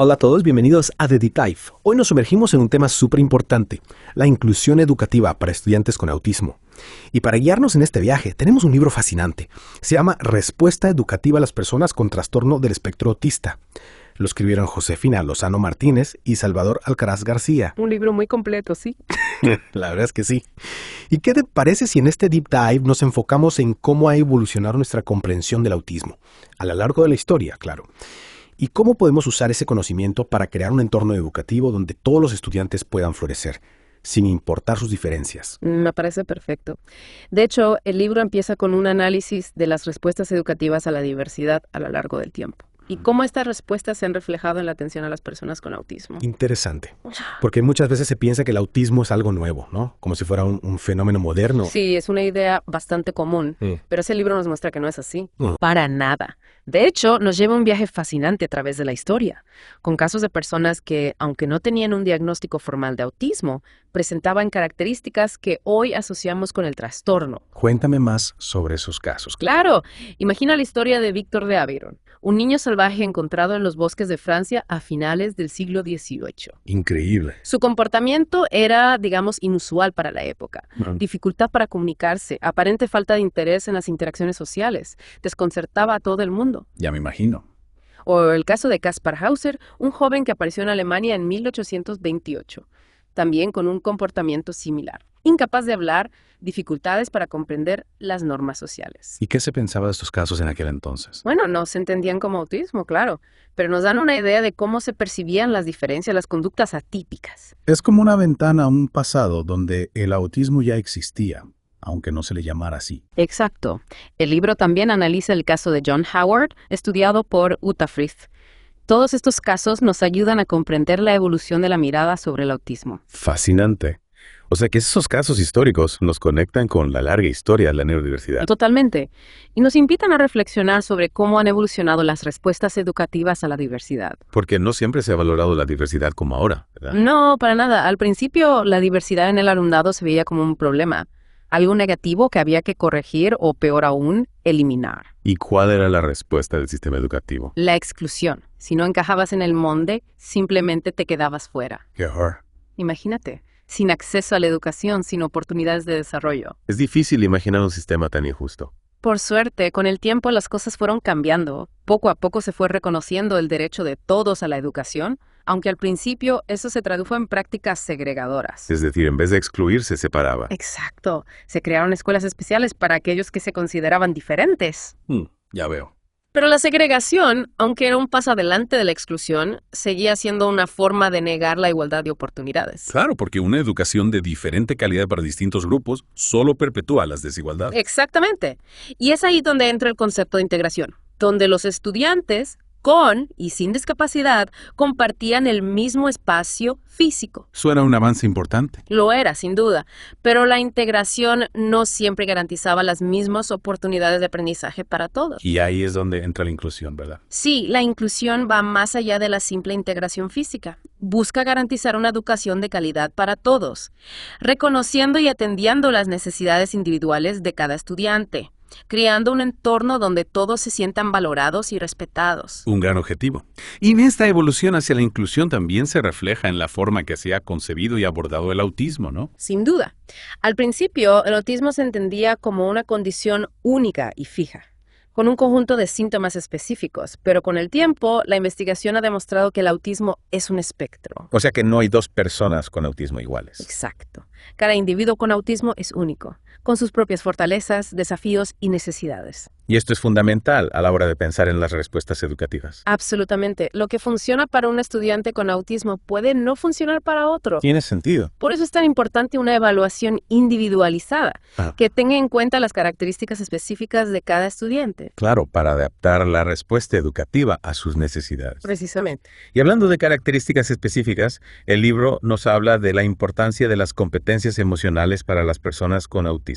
Hola a todos, bienvenidos a The Deep Dive. Hoy nos sumergimos en un tema súper importante, la inclusión educativa para estudiantes con autismo. Y para guiarnos en este viaje tenemos un libro fascinante. Se llama Respuesta educativa a las personas con trastorno del espectro autista. Lo escribieron Josefina Lozano Martínez y Salvador Alcaraz García. Un libro muy completo, sí. La verdad es que sí. ¿Y qué te parece si en este Deep Dive nos enfocamos en cómo ha evolucionado nuestra comprensión del autismo? A lo largo de la historia, claro. ¿Y cómo podemos usar ese conocimiento para crear un entorno educativo donde todos los estudiantes puedan florecer, sin importar sus diferencias? Me parece perfecto. De hecho, el libro empieza con un análisis de las respuestas educativas a la diversidad a lo largo del tiempo y cómo estas respuestas se han reflejado en la atención a las personas con autismo. Interesante, porque muchas veces se piensa que el autismo es algo nuevo, ¿no? Como si fuera un fenómeno moderno. Sí, es una idea bastante común, pero ese libro nos muestra que no es así. Mm. Para nada. De hecho, nos lleva un viaje fascinante a través de la historia, con casos de personas que, aunque no tenían un diagnóstico formal de autismo, presentaban características que hoy asociamos con el trastorno. Cuéntame más sobre esos casos. Claro, imagina la historia de Víctor de Aveyron, un niño salvaje encontrado en los bosques de Francia a finales del siglo XVIII. Increíble. Su comportamiento era, digamos, inusual para la época. Dificultad para comunicarse, aparente falta de interés en las interacciones sociales, desconcertaba a todo el mundo. Ya me imagino. O el caso de Kaspar Hauser, un joven que apareció en Alemania en 1828, también con un comportamiento similar. Incapaz de hablar, dificultades para comprender las normas sociales. ¿Y qué se pensaba de estos casos en aquel entonces? Bueno, no se entendían como autismo, claro, pero nos dan una idea de cómo se percibían las diferencias, las conductas atípicas. Es como una ventana a un pasado donde el autismo ya existía, aunque no se le llamara así. Exacto. El libro también analiza el caso de John Howard, estudiado por Uta Frith. Todos estos casos nos ayudan a comprender la evolución de la mirada sobre el autismo. Fascinante. O sea que esos casos históricos nos conectan con la larga historia de la neurodiversidad. Totalmente. Y nos invitan a reflexionar sobre cómo han evolucionado las respuestas educativas a la diversidad. Porque no siempre se ha valorado la diversidad como ahora, ¿verdad? No, para nada. Al principio, la diversidad en el alumnado se veía como un problema, algo negativo que había que corregir o, peor aún, eliminar. ¿Y cuál era la respuesta del sistema educativo? La exclusión. Si no encajabas en el molde, simplemente te quedabas fuera. ¡Qué horror! Imagínate, sin acceso a la educación, sin oportunidades de desarrollo. Es difícil imaginar un sistema tan injusto. Por suerte, con el tiempo las cosas fueron cambiando. Poco a poco se fue reconociendo el derecho de todos a la educación, aunque al principio eso se tradujo en prácticas segregadoras. Es decir, en vez de excluir, se separaba. Exacto. Se crearon escuelas especiales para aquellos que se consideraban diferentes. Ya veo. Pero la segregación, aunque era un paso adelante de la exclusión, seguía siendo una forma de negar la igualdad de oportunidades. Claro, porque una educación de diferente calidad para distintos grupos solo perpetúa las desigualdades. Exactamente. Y es ahí donde entra el concepto de integración, donde los estudiantes con y sin discapacidad compartían el mismo espacio físico. Suena un avance importante. Lo era, sin duda, pero la integración no siempre garantizaba las mismas oportunidades de aprendizaje para todos. Y ahí es donde entra la inclusión, ¿verdad? Sí, la inclusión va más allá de la simple integración física. Busca garantizar una educación de calidad para todos, reconociendo y atendiendo las necesidades individuales de cada estudiante, creando un entorno donde todos se sientan valorados y respetados. Un gran objetivo. Y en esta evolución hacia la inclusión también se refleja en la forma que se ha concebido y abordado el autismo, ¿no? Sin duda. Al principio, el autismo se entendía como una condición única y fija, con un conjunto de síntomas específicos, pero con el tiempo, la investigación ha demostrado que el autismo es un espectro. O sea que no hay dos personas con autismo iguales. Exacto. Cada individuo con autismo es único, con sus propias fortalezas, desafíos y necesidades. Y esto es fundamental a la hora de pensar en las respuestas educativas. Absolutamente. Lo que funciona para un estudiante con autismo puede no funcionar para otro. Tiene sentido. Por eso es tan importante una evaluación individualizada, que tenga en cuenta las características específicas de cada estudiante. Claro, para adaptar la respuesta educativa a sus necesidades. Precisamente. Y hablando de características específicas, el libro nos habla de la importancia de las competencias emocionales para las personas con autismo.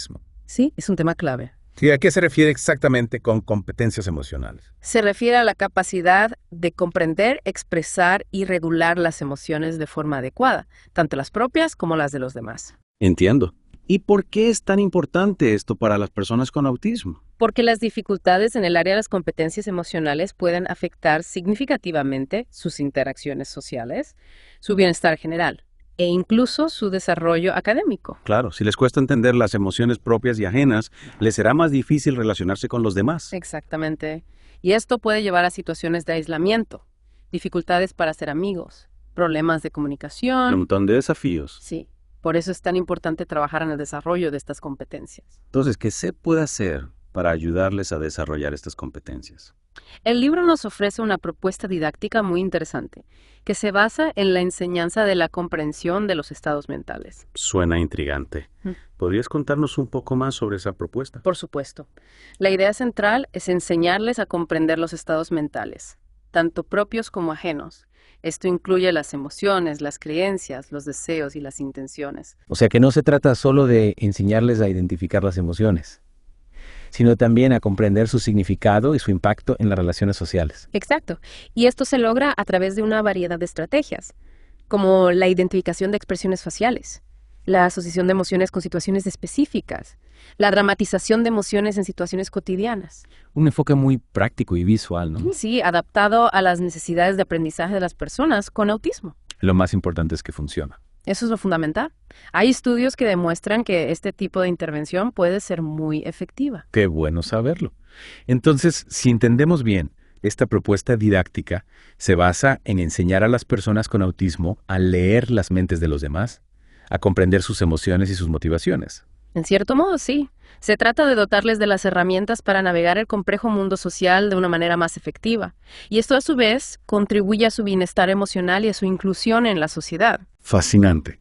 Sí, es un tema clave. ¿Y a qué se refiere exactamente con competencias emocionales? Se refiere a la capacidad de comprender, expresar y regular las emociones de forma adecuada, tanto las propias como las de los demás. Entiendo. ¿Y por qué es tan importante esto para las personas con autismo? Porque las dificultades en el área de las competencias emocionales pueden afectar significativamente sus interacciones sociales, su bienestar general e incluso su desarrollo académico. Claro, si les cuesta entender las emociones propias y ajenas, les será más difícil relacionarse con los demás. Exactamente. Y esto puede llevar a situaciones de aislamiento, dificultades para ser amigos, problemas de Un comunicación. montón de desafíos. Sí, por eso es tan importante trabajar en el desarrollo de estas competencias. Entonces, ¿qué se puede hacer para ayudarles a desarrollar estas competencias? El libro nos ofrece una propuesta didáctica muy interesante, que se basa en la enseñanza de la comprensión de los estados mentales. Suena intrigante. ¿Podrías contarnos un poco más sobre esa propuesta? Por supuesto. La idea central es enseñarles a comprender los estados mentales, tanto propios como ajenos. Esto incluye las emociones, las creencias, los deseos y las intenciones. O sea que no se trata solo de enseñarles a identificar las emociones, sino también a comprender su significado y su impacto en las relaciones sociales. Exacto. Y esto se logra a través de una variedad de estrategias, como la identificación de expresiones faciales, la asociación de emociones con situaciones específicas, la dramatización de emociones en situaciones cotidianas. Un enfoque muy práctico y visual, ¿no? Sí, adaptado a las necesidades de aprendizaje de las personas con autismo. Lo más importante es que funciona. Eso es lo fundamental. Hay estudios que demuestran que este tipo de intervención puede ser muy efectiva. Qué bueno saberlo. Entonces, si entendemos bien, esta propuesta didáctica se basa en enseñar a las personas con autismo a leer las mentes de los demás, a comprender sus emociones y sus motivaciones. En cierto modo, sí. Se trata de dotarles de las herramientas para navegar el complejo mundo social de una manera más efectiva. Y esto, a su vez, contribuye a su bienestar emocional y a su inclusión en la sociedad. Fascinante.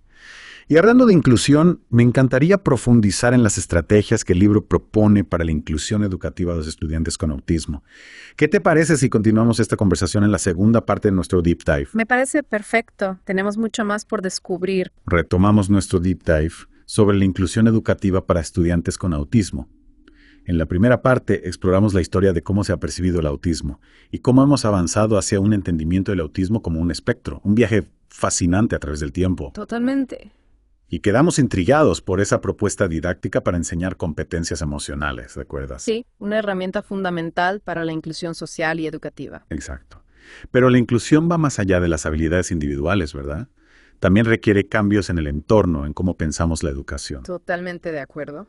Y hablando de inclusión, me encantaría profundizar en las estrategias que el libro propone para la inclusión educativa de los estudiantes con autismo. ¿Qué te parece si continuamos esta conversación en la segunda parte de nuestro Deep Dive? Me parece perfecto. Tenemos mucho más por descubrir. Retomamos nuestro Deep Dive sobre la inclusión educativa para estudiantes con autismo. En la primera parte exploramos la historia de cómo se ha percibido el autismo y cómo hemos avanzado hacia un entendimiento del autismo como un espectro, un viaje fascinante a través del tiempo. Totalmente. Y quedamos intrigados por esa propuesta didáctica para enseñar competencias emocionales, ¿recuerdas? Sí, una herramienta fundamental para la inclusión social y educativa. Exacto. Pero la inclusión va más allá de las habilidades individuales, ¿verdad? También requiere cambios en el entorno, en cómo pensamos la educación. Totalmente de acuerdo.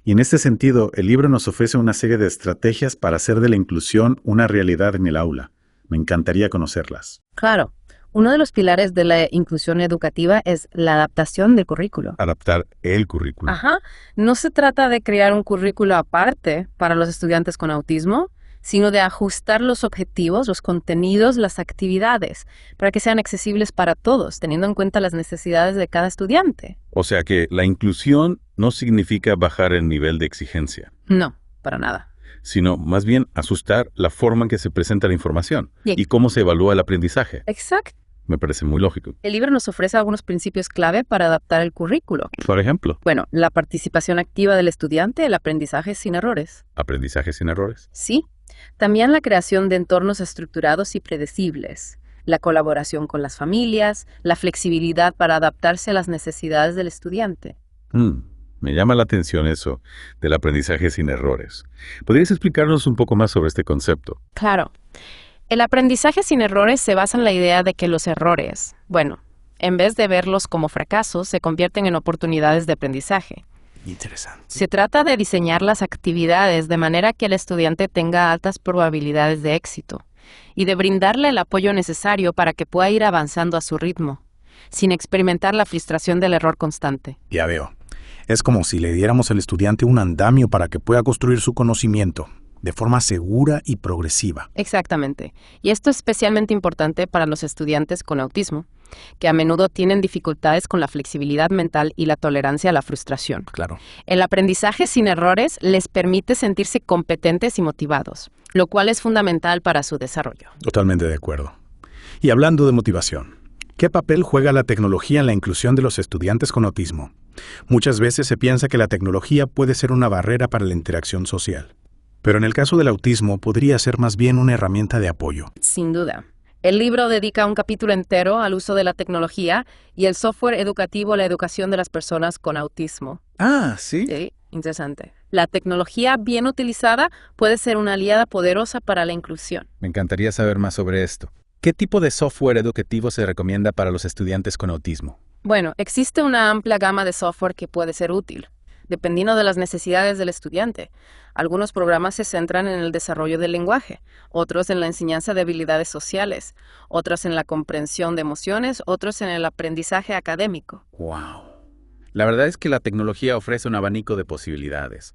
Y en este sentido, el libro nos ofrece una serie de estrategias para hacer de la inclusión una realidad en el aula. Me encantaría conocerlas. Claro. Uno de los pilares de la inclusión educativa es la adaptación del currículo. Adaptar el currículo. Ajá. No se trata de crear un currículo aparte para los estudiantes con autismo, sino de ajustar los objetivos, los contenidos, las actividades, para que sean accesibles para todos, teniendo en cuenta las necesidades de cada estudiante. O sea que la inclusión no significa bajar el nivel de exigencia, No, para nada. sino más bien ajustar la forma en que se presenta la información Bien. y cómo se evalúa el aprendizaje. Exacto. Me parece muy lógico. El libro nos ofrece algunos principios clave para adaptar el currículo. Por ejemplo, Bueno, la participación activa del estudiante, el aprendizaje sin errores. aprendizaje sin errores. Sí. También la creación de entornos estructurados y predecibles, la colaboración con las familias, la flexibilidad para adaptarse a las necesidades del estudiante. Me llama la atención eso del aprendizaje sin errores. ¿Podrías explicarnos un poco más sobre este concepto? Claro. El aprendizaje sin errores se basa en la idea de que los errores, bueno, en vez de verlos como fracasos, se convierten en oportunidades de aprendizaje. Interesante. Se trata de diseñar las actividades de manera que el estudiante tenga altas probabilidades de éxito y de brindarle el apoyo necesario para que pueda ir avanzando a su ritmo, sin experimentar la frustración del error constante. Ya veo. Es como si le diéramos al estudiante un andamio para que pueda construir su conocimiento de forma segura y progresiva. Exactamente. Y esto es especialmente importante para los estudiantes con autismo, que a menudo tienen dificultades con la flexibilidad mental y la tolerancia a la frustración. Claro. El aprendizaje sin errores les permite sentirse competentes y motivados, lo cual es fundamental para su desarrollo. Totalmente de acuerdo. Y hablando de motivación, ¿qué papel juega la tecnología en la inclusión de los estudiantes con autismo? Muchas veces se piensa que la tecnología puede ser una barrera para la interacción social. Pero en el caso del autismo podría ser más bien una herramienta de apoyo. Sin duda. El libro dedica un capítulo entero al uso de la tecnología y el software educativo a la educación de las personas con autismo. Ah, ¿sí? Sí, interesante. La tecnología bien utilizada puede ser una aliada poderosa para la inclusión. Me encantaría saber más sobre esto. ¿Qué tipo de software educativo se recomienda para los estudiantes con autismo? Bueno, existe una amplia gama de software que puede ser útil, dependiendo de las necesidades del estudiante. Algunos programas se centran en el desarrollo del lenguaje, otros en la enseñanza de habilidades sociales, otros en la comprensión de emociones, otros en el aprendizaje académico. ¡Wow! La verdad es que la tecnología ofrece un abanico de posibilidades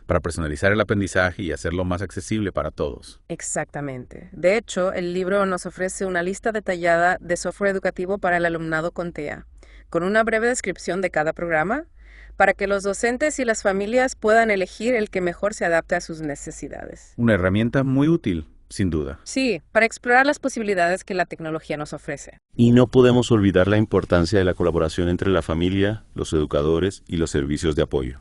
para personalizar el aprendizaje y hacerlo más accesible para todos. Exactamente. De hecho, el libro nos ofrece una lista detallada de software educativo para el alumnado con TEA, con una breve descripción de cada programa, para que los docentes y las familias puedan elegir el que mejor se adapte a sus necesidades. Una herramienta muy útil, sin duda. Sí, para explorar las posibilidades que la tecnología nos ofrece. Y no podemos olvidar la importancia de la colaboración entre la familia, los educadores y los servicios de apoyo.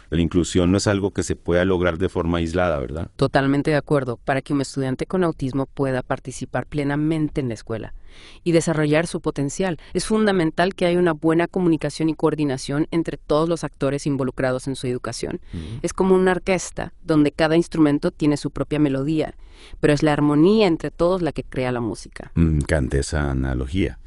La inclusión no es algo que se pueda lograr de forma aislada, ¿verdad? Totalmente de acuerdo. Para que un estudiante con autismo pueda participar plenamente en la escuela y desarrollar su potencial, es fundamental que haya una buena comunicación y coordinación entre todos los actores involucrados en su educación. Es como una orquesta, donde cada instrumento tiene su propia melodía, pero es la armonía entre todos la que crea la música. Me encanta esa analogía.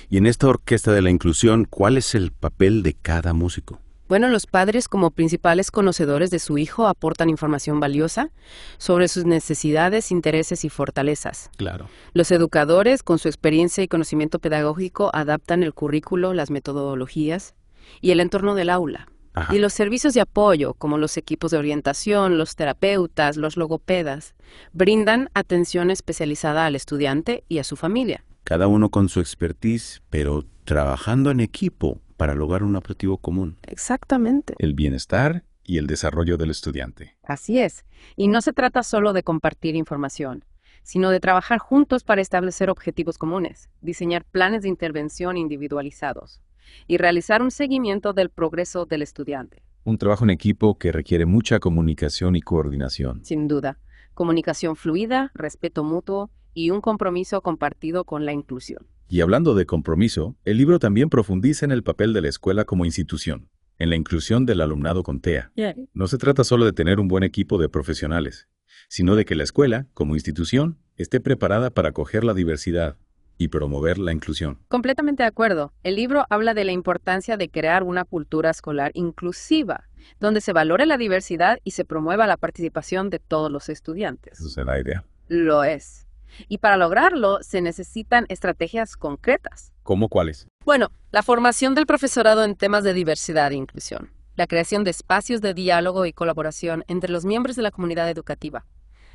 Y en esta orquesta de la inclusión, ¿cuál es el papel de cada músico? Bueno, los padres, como principales conocedores de su hijo, aportan información valiosa sobre sus necesidades, intereses y fortalezas. Claro. Los educadores, con su experiencia y conocimiento pedagógico, adaptan el currículo, las metodologías y el entorno del aula. Ajá. Y los servicios de apoyo, como los equipos de orientación, los terapeutas, los logopedas, brindan atención especializada al estudiante y a su familia. Cada uno con su expertise, pero trabajando en equipo para lograr un objetivo común. Exactamente. El bienestar y el desarrollo del estudiante. Así es. Y no se trata solo de compartir información, sino de trabajar juntos para establecer objetivos comunes, diseñar planes de intervención individualizados y realizar un seguimiento del progreso del estudiante. Un trabajo en equipo que requiere mucha comunicación y coordinación. Sin duda, comunicación fluida, respeto mutuo y un compromiso compartido con la inclusión. Y hablando de compromiso, el libro también profundiza en el papel de la escuela como institución, en la inclusión del alumnado con TEA. No se trata solo de tener un buen equipo de profesionales, sino de que la escuela, como institución, esté preparada para acoger la diversidad y promover la inclusión. Completamente de acuerdo. El libro habla de la importancia de crear una cultura escolar inclusiva, donde se valore la diversidad y se promueva la participación de todos los estudiantes. Esa es la idea. Lo es. Y para lograrlo se necesitan estrategias concretas. ¿Cómo cuáles? Bueno, la formación del profesorado en temas de diversidad e inclusión, la creación de espacios de diálogo y colaboración entre los miembros de la comunidad educativa,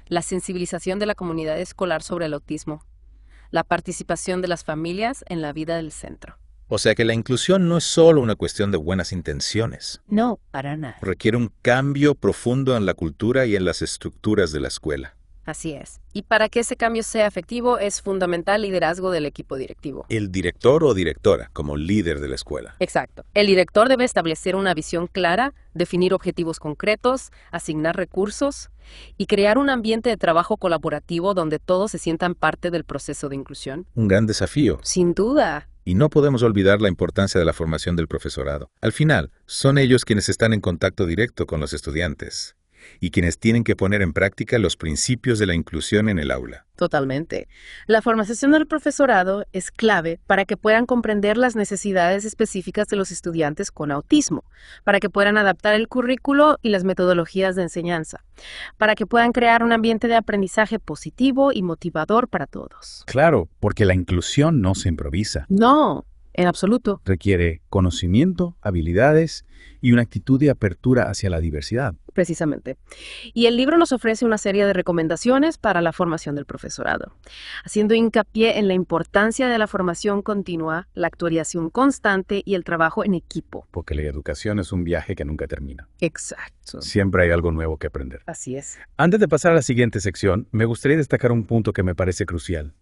la sensibilización de la comunidad escolar sobre el autismo, la participación de las familias en la vida del centro. O sea que la inclusión no es solo una cuestión de buenas intenciones. No, para nada. Requiere un cambio profundo en la cultura y en las estructuras de la escuela. Así es. Y para que ese cambio sea efectivo es fundamental el liderazgo del equipo directivo. El director o directora como líder de la escuela. Exacto. El director debe establecer una visión clara, definir objetivos concretos, asignar recursos y crear un ambiente de trabajo colaborativo donde todos se sientan parte del proceso de inclusión. Un gran desafío. Sin duda. Y no podemos olvidar la importancia de la formación del profesorado. Al final, son ellos quienes están en contacto directo con los estudiantes y quienes tienen que poner en práctica los principios de la inclusión en el aula. Totalmente. La formación del profesorado es clave para que puedan comprender las necesidades específicas de los estudiantes con autismo, para que puedan adaptar el currículo y las metodologías de enseñanza, para que puedan crear un ambiente de aprendizaje positivo y motivador para todos. Claro, porque la inclusión no se improvisa. No, en absoluto. Requiere conocimiento, habilidades y una actitud de apertura hacia la diversidad. Precisamente. Y el libro nos ofrece una serie de recomendaciones para la formación del profesorado, haciendo hincapié en la importancia de la formación continua, la actualización constante y el trabajo en equipo. Porque la educación es un viaje que nunca termina. Exacto. Siempre hay algo nuevo que aprender. Así es. Antes de pasar a la siguiente sección, me gustaría destacar un punto que me parece crucial.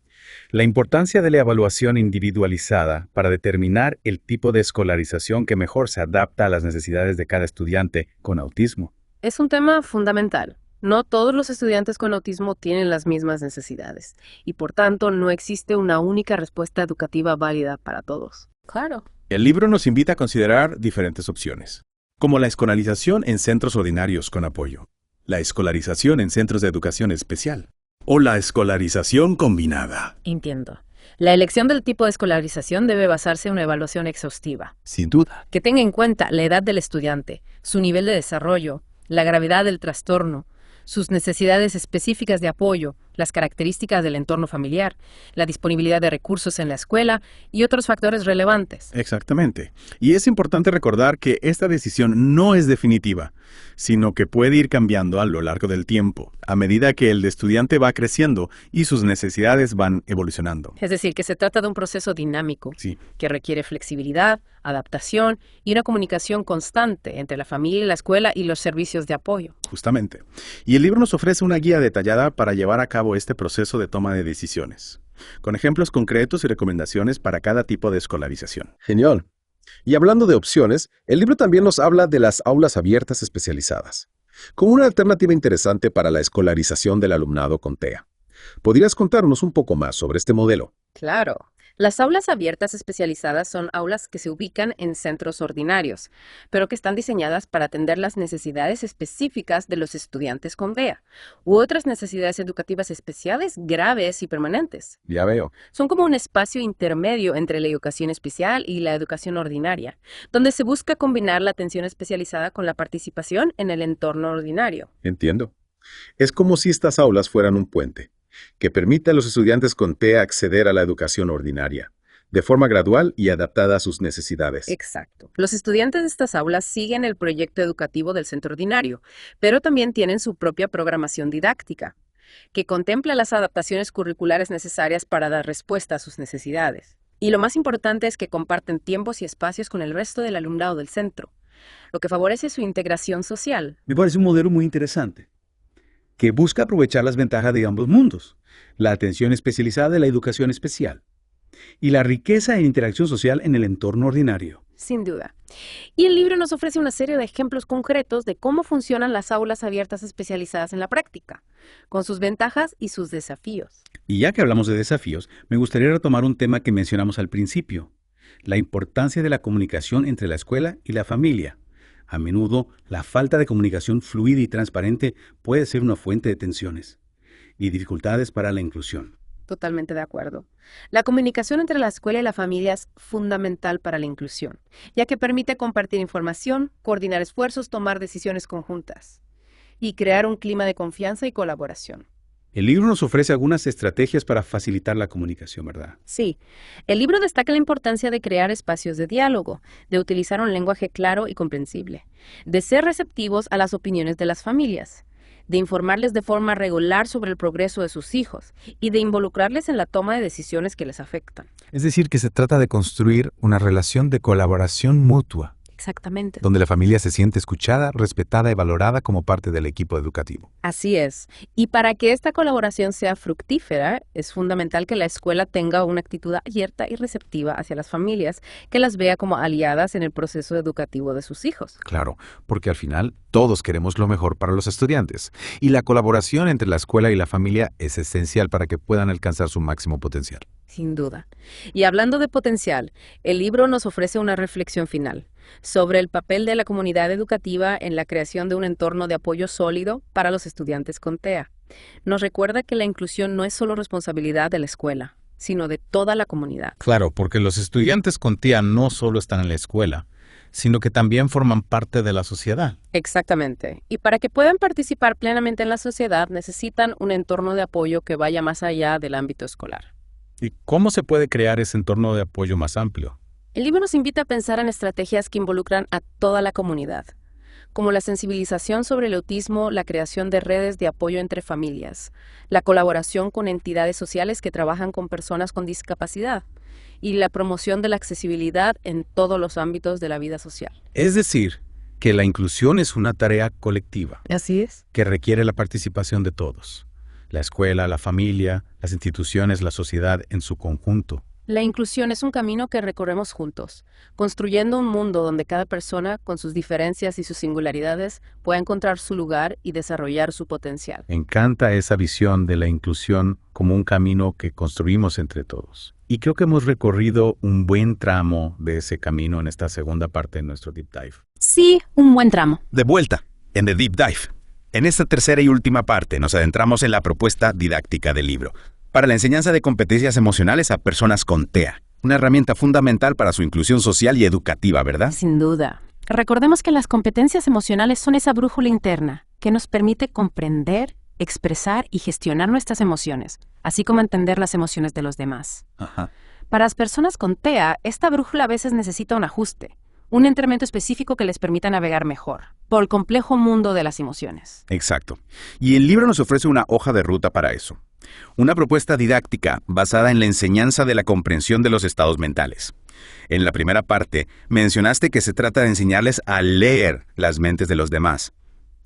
La importancia de la evaluación individualizada para determinar el tipo de escolarización que mejor se adapta a las necesidades de cada estudiante con autismo. Es un tema fundamental. No todos los estudiantes con autismo tienen las mismas necesidades y por tanto no existe una única respuesta educativa válida para todos. Claro. El libro nos invita a considerar diferentes opciones, como la escolarización en centros ordinarios con apoyo, la escolarización en centros de educación especial o la escolarización combinada. Entiendo. La elección del tipo de escolarización debe basarse en una evaluación exhaustiva, Sin duda. que tenga en cuenta la edad del estudiante, su nivel de desarrollo, la gravedad del trastorno, sus necesidades específicas de apoyo, las características del entorno familiar, la disponibilidad de recursos en la escuela y otros factores relevantes. Exactamente. Y es importante recordar que esta decisión no es definitiva, sino que puede ir cambiando a lo largo del tiempo, a medida que el estudiante va creciendo y sus necesidades van evolucionando. Es decir, que se trata de un proceso dinámico Sí, que requiere flexibilidad, adaptación y una comunicación constante entre la familia y la escuela y los servicios de apoyo. justamente. Y el libro nos ofrece una guía detallada para llevar a cabo este proceso de toma de decisiones, con ejemplos concretos y recomendaciones para cada tipo de escolarización. Genial. Y hablando de opciones, el libro también nos habla de las aulas abiertas especializadas, como una alternativa interesante para la escolarización del alumnado con TEA. ¿Podrías contarnos un poco más sobre este modelo? Claro. Las aulas abiertas especializadas son aulas que se ubican en centros ordinarios, pero que están diseñadas para atender las necesidades específicas de los estudiantes con DEA u otras necesidades educativas especiales graves y permanentes. Ya veo. Son como un espacio intermedio entre la educación especial y la educación ordinaria, donde se busca combinar la atención especializada con la participación en el entorno ordinario. Entiendo. Es como si estas aulas fueran un puente, que permite a los estudiantes con TEA acceder a la educación ordinaria, de forma gradual y adaptada a sus necesidades. Exacto. Los estudiantes de estas aulas siguen el proyecto educativo del centro ordinario, pero también tienen su propia programación didáctica, que contempla las adaptaciones curriculares necesarias para dar respuesta a sus necesidades. Y lo más importante es que comparten tiempos y espacios con el resto del alumnado del centro, lo que favorece su integración social. Me parece un modelo muy interesante, que busca aprovechar las ventajas de ambos mundos, la atención especializada y la educación especial, y la riqueza en interacción social en el entorno ordinario. Sin duda. Y el libro nos ofrece una serie de ejemplos concretos de cómo funcionan las aulas abiertas especializadas en la práctica, con sus ventajas y sus desafíos. Y ya que hablamos de desafíos, me gustaría retomar un tema que mencionamos al principio, la importancia de la comunicación entre la escuela y la familia. A menudo, la falta de comunicación fluida y transparente puede ser una fuente de tensiones y dificultades para la inclusión. Totalmente de acuerdo. La comunicación entre la escuela y la familia es fundamental para la inclusión, ya que permite compartir información, coordinar esfuerzos, tomar decisiones conjuntas y crear un clima de confianza y colaboración. El libro nos ofrece algunas estrategias para facilitar la comunicación, ¿verdad? Sí, el libro destaca la importancia de crear espacios de diálogo, de utilizar un lenguaje claro y comprensible, de ser receptivos a las opiniones de las familias, de informarles de forma regular sobre el progreso de sus hijos y de involucrarles en la toma de decisiones que les afectan. Es decir, que se trata de construir una relación de colaboración mutua, Exactamente. donde la familia se siente escuchada, respetada y valorada como parte del equipo educativo. Así es. Y para que esta colaboración sea fructífera, es fundamental que la escuela tenga una actitud abierta y receptiva hacia las familias, que las vea como aliadas en el proceso educativo de sus hijos. Claro, porque al final todos queremos lo mejor para los estudiantes, y la colaboración entre la escuela y la familia es esencial para que puedan alcanzar su máximo potencial. Sin duda. Y hablando de potencial, el libro nos ofrece una reflexión final sobre el papel de la comunidad educativa en la creación de un entorno de apoyo sólido para los estudiantes con TEA. Nos recuerda que la inclusión no es solo responsabilidad de la escuela, sino de toda la comunidad. Claro, porque los estudiantes con TEA no solo están en la escuela, sino que también forman parte de la sociedad. Exactamente. Y para que puedan participar plenamente en la sociedad, necesitan un entorno de apoyo que vaya más allá del ámbito escolar. ¿Y cómo se puede crear ese entorno de apoyo más amplio? El libro nos invita a pensar en estrategias que involucran a toda la comunidad, como la sensibilización sobre el autismo, la creación de redes de apoyo entre familias, la colaboración con entidades sociales que trabajan con personas con discapacidad y la promoción de la accesibilidad en todos los ámbitos de la vida social. Es decir, que la inclusión es una tarea colectiva, Así es. que requiere la participación de todos. La escuela, la familia, las instituciones, la sociedad en su conjunto. La inclusión es un camino que recorremos juntos, construyendo un mundo donde cada persona, con sus diferencias y sus singularidades, pueda encontrar su lugar y desarrollar su potencial. Me encanta esa visión de la inclusión como un camino que construimos entre todos. Y creo que hemos recorrido un buen tramo de ese camino en esta segunda parte de nuestro Deep Dive. Sí, un buen tramo. De vuelta, en The Deep Dive. En esta tercera y última parte nos adentramos en la propuesta didáctica del libro para la enseñanza de competencias emocionales a personas con TEA, una herramienta fundamental para su inclusión social y educativa, ¿verdad? Sin duda. Recordemos que las competencias emocionales son esa brújula interna que nos permite comprender, expresar y gestionar nuestras emociones, así como entender las emociones de los demás. Ajá. Para las personas con TEA, esta brújula a veces necesita un ajuste, un entrenamiento específico que les permita navegar mejor por el complejo mundo de las emociones. Exacto. Y el libro nos ofrece una hoja de ruta para eso. Una propuesta didáctica basada en la enseñanza de la comprensión de los estados mentales. En la primera parte, mencionaste que se trata de enseñarles a leer las mentes de los demás,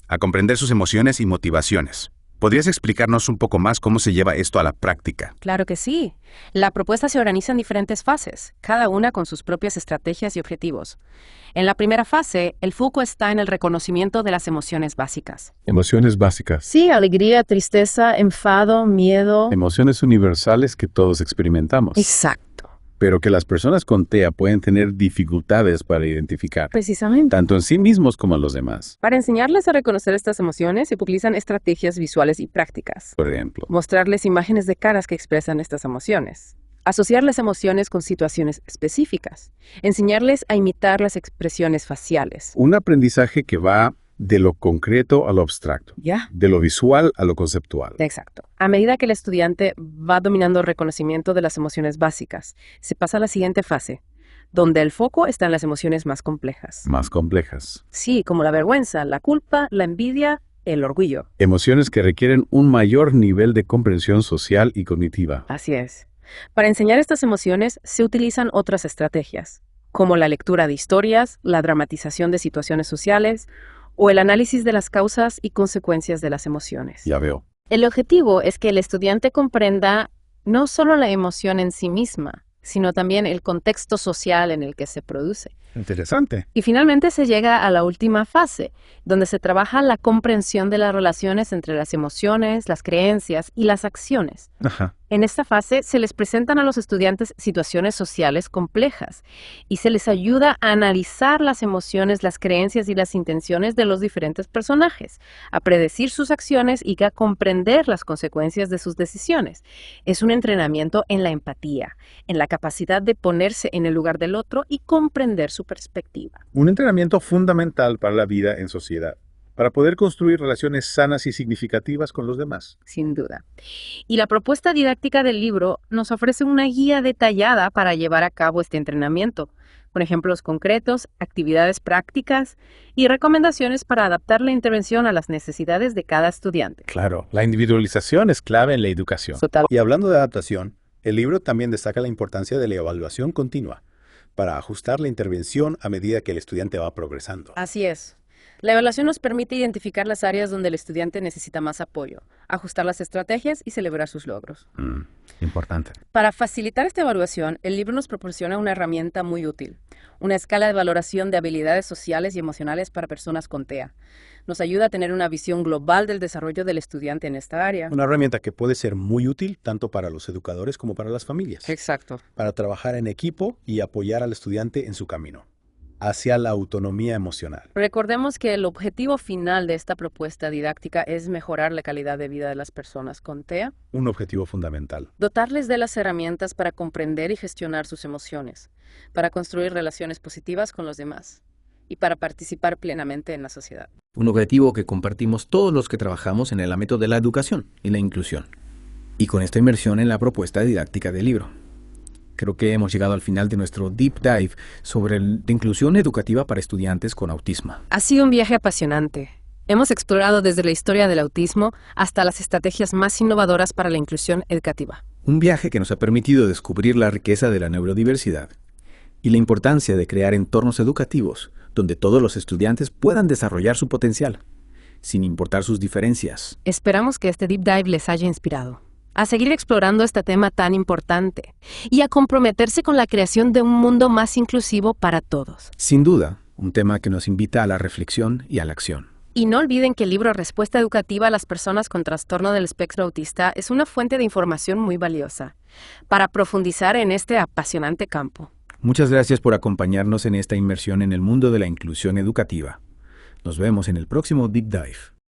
a comprender sus emociones y motivaciones. ¿Podrías explicarnos un poco más cómo se lleva esto a la práctica? Claro que sí. La propuesta se organiza en diferentes fases, cada una con sus propias estrategias y objetivos. En la primera fase, el foco está en el reconocimiento de las emociones básicas. Emociones básicas. Sí, alegría, tristeza, enfado, miedo. Emociones universales que todos experimentamos. Exacto. Pero que las personas con TEA pueden tener dificultades para identificar, Precisamente. tanto en sí mismos como en los demás. Para enseñarles a reconocer estas emociones, se utilizan estrategias visuales y prácticas. Por ejemplo, Mostrarles imágenes de caras que expresan estas emociones. Asociar las emociones con situaciones específicas. Enseñarles a imitar las expresiones faciales. un aprendizaje que va de lo concreto a lo abstracto, ¿Ya? de lo visual a lo conceptual. Exacto. A medida que el estudiante va dominando el reconocimiento de las emociones básicas, se pasa a la siguiente fase, donde el foco está en las emociones más complejas. Más complejas. Sí, como la vergüenza, la culpa, la envidia, el orgullo. Emociones que requieren un mayor nivel de comprensión social y cognitiva. Así es. Para enseñar estas emociones se utilizan otras estrategias, como la lectura de historias, la dramatización de situaciones sociales o el análisis de las causas y consecuencias de las emociones. Ya veo. El objetivo es que el estudiante comprenda no solo la emoción en sí misma, sino también el contexto social en el que se produce. Interesante. Y finalmente se llega a la última fase, donde se trabaja la comprensión de las relaciones entre las emociones, las creencias y las acciones. Ajá. En esta fase se les presentan a los estudiantes situaciones sociales complejas y se les ayuda a analizar las emociones, las creencias y las intenciones de los diferentes personajes, a predecir sus acciones y a comprender las consecuencias de sus decisiones. Es un entrenamiento en la empatía, en la capacidad de ponerse en el lugar del otro y comprender su perspectiva. Un entrenamiento fundamental para la vida en sociedad, para poder construir relaciones sanas y significativas con los demás. Sin duda. Y la propuesta didáctica del libro nos ofrece una guía detallada para llevar a cabo este entrenamiento, con ejemplos concretos, actividades prácticas y recomendaciones para adaptar la intervención a las necesidades de cada estudiante. Claro, la individualización es clave en la educación. Total. Y hablando de adaptación, el libro también destaca la importancia de la evaluación continua para ajustar la intervención a medida que el estudiante va progresando. Así es. La evaluación nos permite identificar las áreas donde el estudiante necesita más apoyo, ajustar las estrategias y celebrar sus logros. Importante. Para facilitar esta evaluación, el libro nos proporciona una herramienta muy útil, una escala de valoración de habilidades sociales y emocionales para personas con TEA. Nos ayuda a tener una visión global del desarrollo del estudiante en esta área. Una herramienta que puede ser muy útil tanto para los educadores como para las familias, Exacto. para trabajar en equipo y apoyar al estudiante en su camino hacia la autonomía emocional. Recordemos que el objetivo final de esta propuesta didáctica es mejorar la calidad de vida de las personas con TEA, Un objetivo fundamental. dotarles de las herramientas para comprender y gestionar sus emociones, para construir relaciones positivas con los demás y para participar plenamente en la sociedad. Un objetivo que compartimos todos los que trabajamos en el ámbito de la educación y la inclusión. Y con esta inmersión en la propuesta didáctica del libro. Creo que hemos llegado al final de nuestro Deep Dive sobre la inclusión educativa para estudiantes con autismo. Ha sido un viaje apasionante. Hemos explorado desde la historia del autismo hasta las estrategias más innovadoras para la inclusión educativa. Un viaje que nos ha permitido descubrir la riqueza de la neurodiversidad y la importancia de crear entornos educativos donde todos los estudiantes puedan desarrollar su potencial, sin importar sus diferencias. Esperamos que este Deep Dive les haya inspirado. a seguir explorando este tema tan importante y a comprometerse con la creación de un mundo más inclusivo para todos. Sin duda, un tema que nos invita a la reflexión y a la acción. Y no olviden que el libro Respuesta Educativa a las personas con trastorno del espectro autista es una fuente de información muy valiosa para profundizar en este apasionante campo. Muchas gracias por acompañarnos en esta inmersión en el mundo de la inclusión educativa. Nos vemos en el próximo Deep Dive.